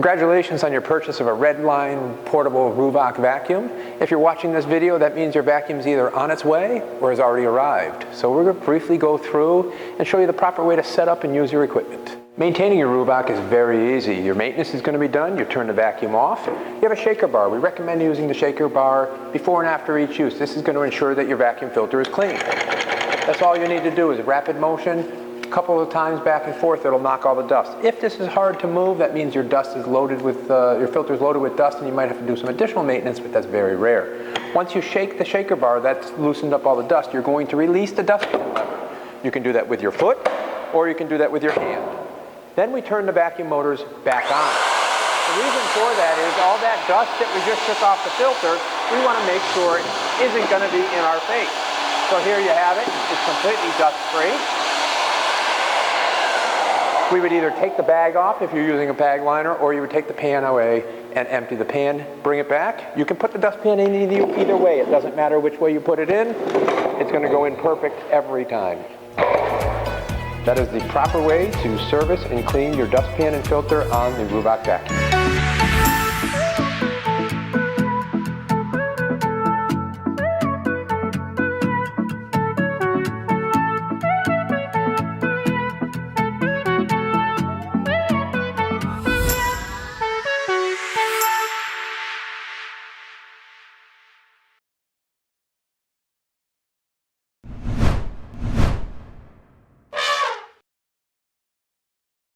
Congratulations on your purchase of a Redline portable Ruwac vacuum. If you're watching this video, that means your vacuum's either on its way or has already arrived. So we're going to briefly go through and show you the proper way to set up and use your equipment. Maintaining your Ruwac is very easy. Your maintenance is going to be done. You turn the vacuum off. You have a shaker bar. We recommend using the shaker bar before and after each use. This is going to ensure that your vacuum filter is clean. That's all you need to do is rapid motion. A couple of times back and forth, it'll knock all the dust. If this is hard to move, that means your dust is loaded with, your filter is loaded with dust, and you might have to do some additional maintenance, but that's very rare. Once you shake the shaker bar, that's loosened up all the dust, you're going to release the dustpan lever. You can do that with your foot, or you can do that with your hand. Then we turn the vacuum motors back on. The reason for that is all that dust that we just took off the filter, we want to make sure it isn't going to be in our face. So here you have it. It's completely dust-free. We would either take the bag off if you're using a bag liner, or you would take the pan away and empty the pan, bring it back. You can put the dustpan in either way. It doesn't matter which way you put it in. It's going to go in perfect every time. That is the proper way to service and clean your dustpan and filter on the Ruwac vacuum.